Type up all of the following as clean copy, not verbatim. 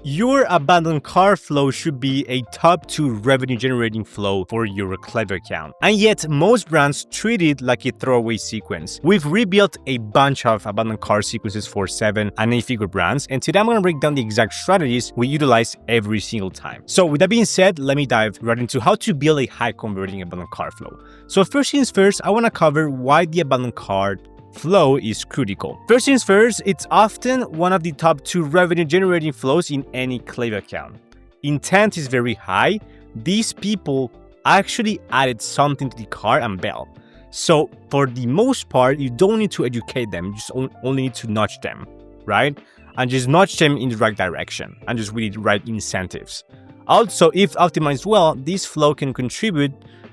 Your abandoned cart flow should be a top 2 revenue generating flow for your Klaviyo account. And yet, most brands treat it like a throwaway sequence. We've rebuilt a bunch of abandoned cart sequences for 7 and 8-figure brands, and today I'm going to break down the exact strategies we utilize every single time. So with that being said, let me dive right into how to build a high converting abandoned cart flow. So first things first, I want to cover why the abandoned cart flow is critical. First things first, it's often one of the top 2 revenue generating flows in any Klaviyo account. Intent is very high. These people actually added something to the cart and bailed. So for the most part, you don't need to educate them, you just only need to nudge them, right? And just nudge them in the right direction and just with the right incentives. Also, if optimized well, this flow can contribute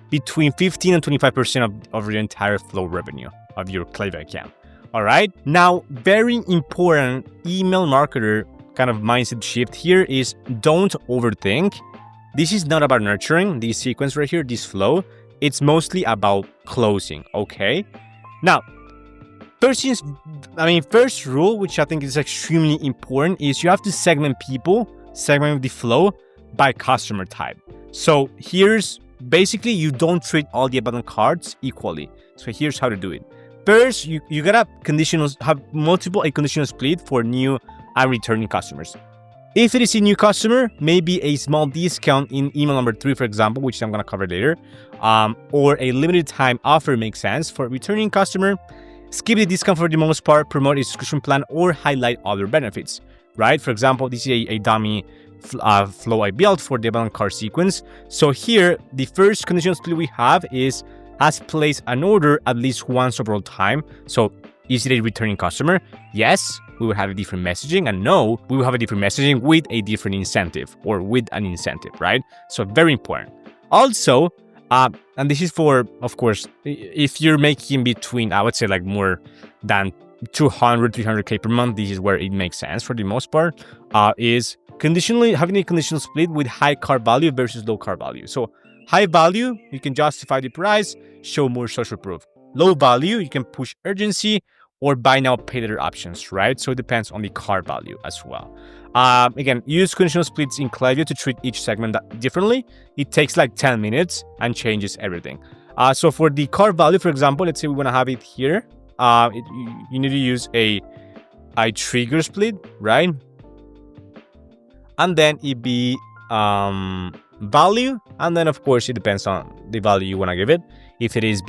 between 15 and 25% of your entire flow revenue of your Klaviyo account. All right. Now, very important email marketer kind of mindset shift here is don't overthink. This is not about nurturing this sequence right here, this flow. It's mostly about closing. Okay. Now, first rule, which I think is extremely important, is you have to segment the flow by customer type. So here's basically, you don't treat all the abandoned carts equally. So here's how to do it. First, you gotta have a conditional split for new and returning customers. If it is a new customer, maybe a small discount in email number 3, for example, which I'm gonna cover later, or a limited time offer makes sense. For returning customer, skip the discount for the most part, promote a subscription plan, or highlight other benefits, right? For example, this is a dummy flow I built for the abandoned cart sequence. So here, the first conditional split we have has placed an order at least once overall time. So is it a returning customer? Yes, we will have a different messaging, and no, we will have a different messaging with a different incentive or with an incentive, right? So very important. Also, and this is for, of course, if you're making between, I would say like more than 200, 300K per month, this is where it makes sense for the most part, is having a conditional split with high cart value versus low cart value. So high value, you can justify the price, show more social proof. Low value, you can push urgency or buy now, pay later options, right? So it depends on the cart value as well. Again, use conditional splits in Klaviyo to treat each segment differently. It takes like 10 minutes and changes everything. So for the cart value, for example, let's say we want to have it here. You need to use a trigger split, right? And then it be value, and then of course it depends on the value you want to give it. If it is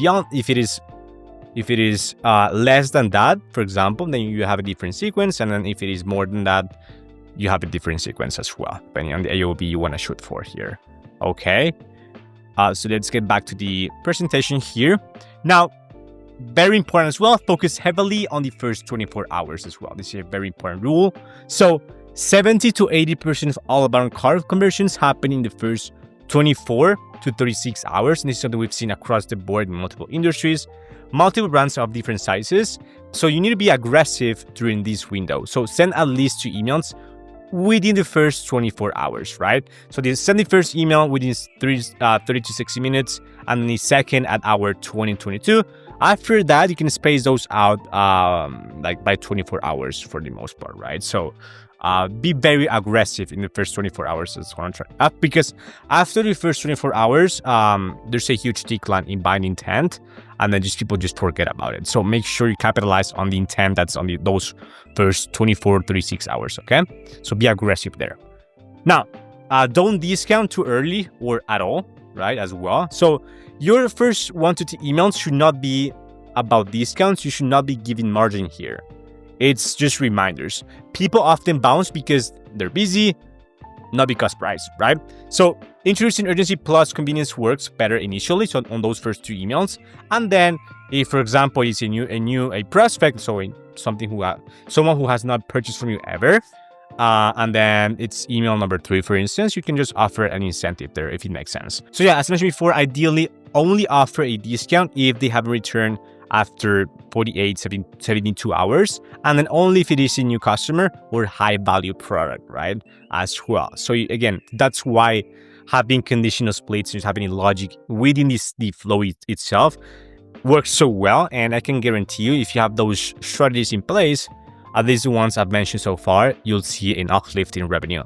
less than that, for example, then you have a different sequence, and then if it is more than that, you have a different sequence as well, depending on the AOV you want to shoot for here. Okay, so let's get back to the presentation here. Now, very important as well, focus heavily on the first 24 hours as well. This is a very important rule. So 70 to 80% of all abandoned cart conversions happen in the first 24 to 36 hours. And this is something we've seen across the board in multiple industries, multiple brands of different sizes. So you need to be aggressive during this window. So send at least 2 emails within the first 24 hours, right? So send the first email within 30 to 60 minutes, and then the second at hour 20 and 22. After that, you can space those out like by 24 hours for the most part, right? So be very aggressive in the first 24 hours as well, because after the first 24 hours, there's a huge decline in buying intent, and then people just forget about it. So make sure you capitalize on the intent that's on those first 24, 36 hours, okay? So be aggressive there. Now, don't discount too early or at all, right, as well. So your first 1 to 2 emails should not be about discounts. You should not be giving margin here. It's just reminders. People often bounce because they're busy, not because price, right? So introducing urgency plus convenience works better initially, so on those first 2 emails. And then if, for example, it's a prospect, so someone who has not purchased from you ever, and then it's email number 3, for instance, you can just offer an incentive there if it makes sense. So yeah, as mentioned before, ideally only offer a discount if they haven't returned after 48, 72 hours, and then only if it is a new customer or high value product, right, as well. So again, that's why having conditional splits, just having a logic within the flow itself works so well. And I can guarantee you, if you have those strategies in place, at least the ones I've mentioned so far, you'll see an uplift in revenue.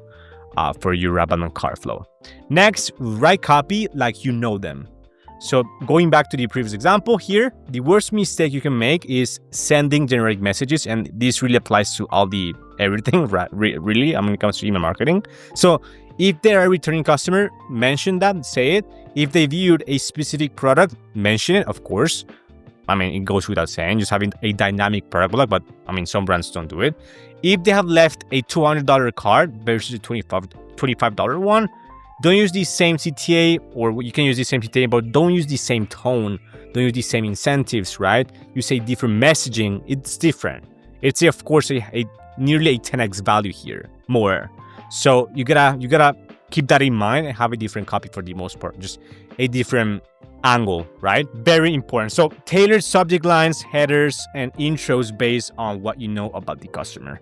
for your abandoned cart flow. Next, write copy like you know them. So going back to the previous example here, the worst mistake you can make is sending generic messages, and this really applies to all the everything, right? Really, when it comes to email marketing. So if they're a returning customer, mention that, say it. If they viewed a specific product, mention it, of course. It goes without saying, just having a dynamic product blog, but some brands don't do it. If they have left a $200 card versus a $25 one, don't use the same CTA, or you can use the same CTA, but don't use the same tone. Don't use the same incentives, right? You say different messaging, it's different. It's of course nearly a 10x value here, more. So you gotta keep that in mind and have a different copy for the most part, just a different angle, right? Very important. So tailored subject lines, headers, and intros based on what you know about the customer.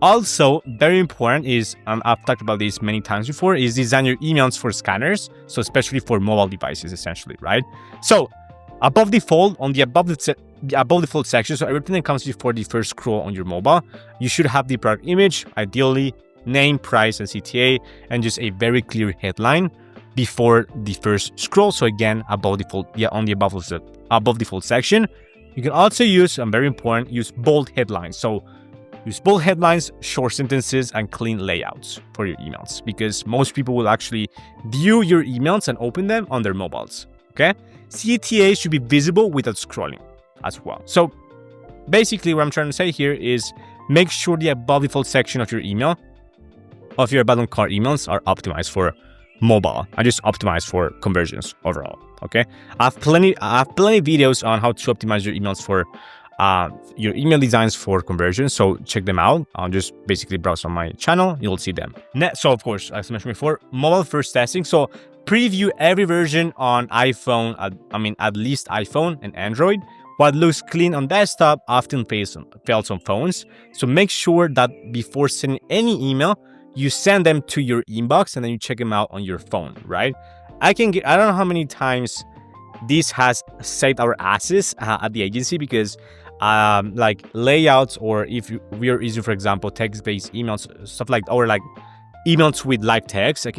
Also, very important is, I've talked about this many times before, is design your emails for scanners. So especially for mobile devices, essentially, right? So above the fold, on the above the fold section, so everything that comes before the first scroll on your mobile, you should have the product image, ideally name, price, and CTA, and just a very clear headline before the first scroll. So again, above the fold, on the above the fold section, you can also use, very important, use bold headlines. So use bold headlines, short sentences, and clean layouts for your emails, because most people will actually view your emails and open them on their mobiles. Okay, CTA should be visible without scrolling as well. So basically, what I'm trying to say here is make sure the above the fold section of your email, of your abandoned cart emails, are optimized for mobile and just optimized for conversions overall. Okay, I have plenty of videos on how to optimize your emails for your email designs for conversions, so check them out. I'll just basically browse on my channel, you'll see them. So of course, as I mentioned before, mobile first testing. So preview every version on iPhone, at least iPhone and Android. What looks clean on desktop often fails on phones. So make sure that before sending any email, you send them to your inbox and then you check them out on your phone, right? I don't know how many times this has saved our asses at the agency, because like layouts, or if we are using, for example, text-based emails, stuff like, or like emails with live text, the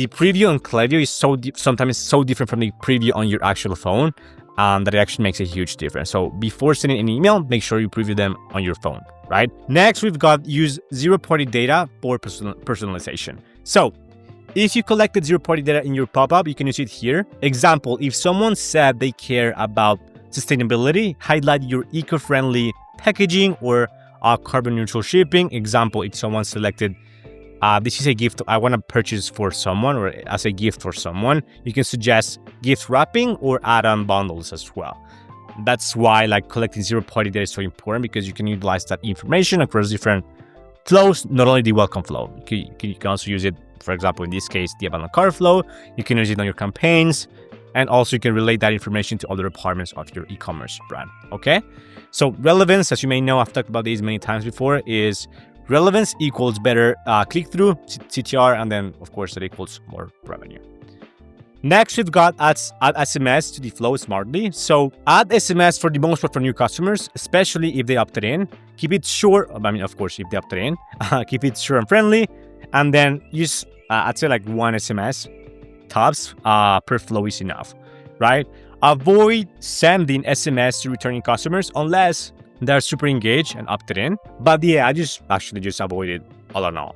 preview on Klaviyo is sometimes so different from the preview on your actual phone, that it actually makes a huge difference. So before sending an email, make sure you preview them on your phone, right? Next, we've got use zero-party data for personalization. So if you collected zero-party data in your pop-up, you can use it here. Example, if someone said they care about sustainability, highlight your eco-friendly packaging or carbon neutral shipping. Example, if someone selected, this is a gift I want to purchase for someone, or as a gift for someone, you can suggest gift wrapping or add-on bundles as well. That's why collecting zero-party data is so important, because you can utilize that information across different flows, not only the welcome flow. You can also use it, for example, in this case, the abandoned cart flow. You can use it on your campaigns, and also you can relate that information to other departments of your e-commerce brand. Okay, so relevance, as you may know, I've talked about these many times before, is relevance equals better click-through, CTR, and then of course that equals more revenue. Next, we've got add SMS to the flow smartly. So add SMS for the most part for new customers, especially if they opted in. Keep it short. Of course, if they opted in, keep it short and friendly, and then use I'd say one SMS tops per flow is enough, right? Avoid sending SMS to returning customers unless they're super engaged and opted in. But yeah, I just avoid it all in all,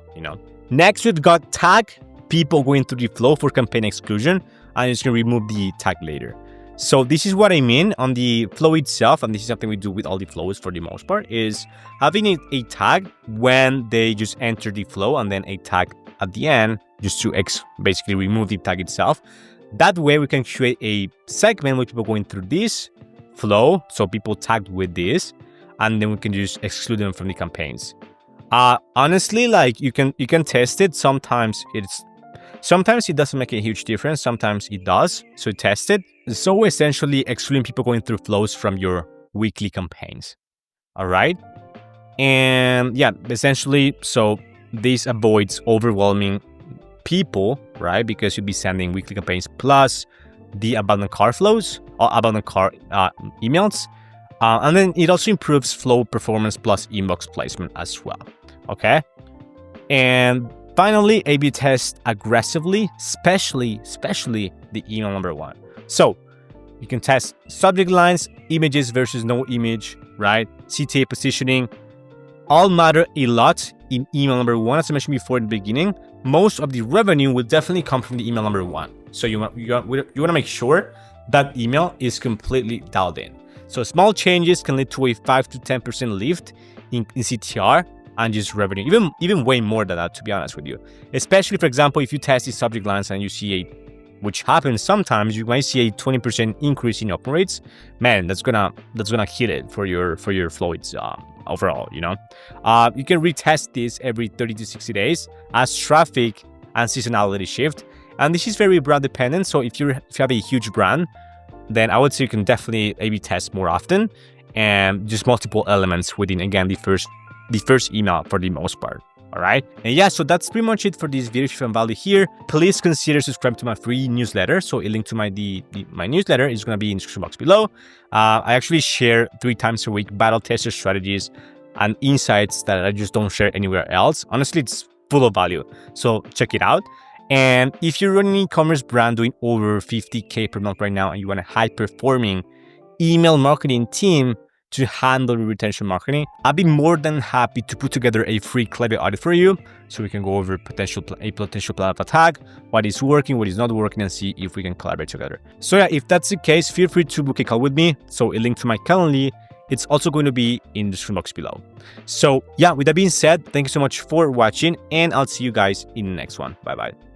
Next, we've got tag people going through the flow for campaign exclusion. I'm just going to remove the tag later. So this is what I mean on the flow itself, and this is something we do with all the flows for the most part, is having a tag when they just enter the flow, and then a tag at the end just to basically remove the tag itself. That way we can create a segment with people going through this flow, so people tagged with this, and then we can just exclude them from the campaigns. Honestly, you can test it. Sometimes it doesn't make a huge difference. Sometimes it does. So test it. So essentially excluding people going through flows from your weekly campaigns. All right. And yeah, essentially, so this avoids overwhelming people, right? Because you'll be sending weekly campaigns plus the abandoned cart flows or abandoned cart emails. And then it also improves flow performance plus inbox placement as well. Okay. And finally, A/B test aggressively, especially the email number one. So you can test subject lines, images versus no image, right? CTA positioning, all matter a lot in email number one. As I mentioned before in the beginning, most of the revenue will definitely come from the email number one. So you want to make sure that email is completely dialed in. So small changes can lead to a 5 to 10% lift in CTR and just revenue, even way more than that, to be honest with you. Especially, for example, if you test the subject lines and you see which happens sometimes, you might see a 20% increase in open rates. Man, that's gonna hit it for your flow. It's overall, you know. You can retest this every 30 to 60 days as traffic and seasonality shift. And this is very brand dependent. So if you have a huge brand, then I would say you can definitely A/B test more often and just multiple elements within, again, the first email for the most part. All right. And yeah, so that's pretty much it for this video. If you found value here, please consider subscribing to my free newsletter. So a link to my newsletter is going to be in the description box below. I actually share 3 times a week battle tester strategies and insights that I just don't share anywhere else. Honestly, it's full of value. So check it out. And if you're running an e-commerce brand doing over 50K per month right now and you want a high-performing email marketing team to handle retention marketing, I'd be more than happy to put together a free Klaviyo audit for you so we can go over a potential plan of attack, what is working, what is not working, and see if we can collaborate together. So yeah, if that's the case, feel free to book a call with me. So a link to my Calendly, it's also going to be in the description box below. So yeah, with that being said, thank you so much for watching, and I'll see you guys in the next one. Bye-bye.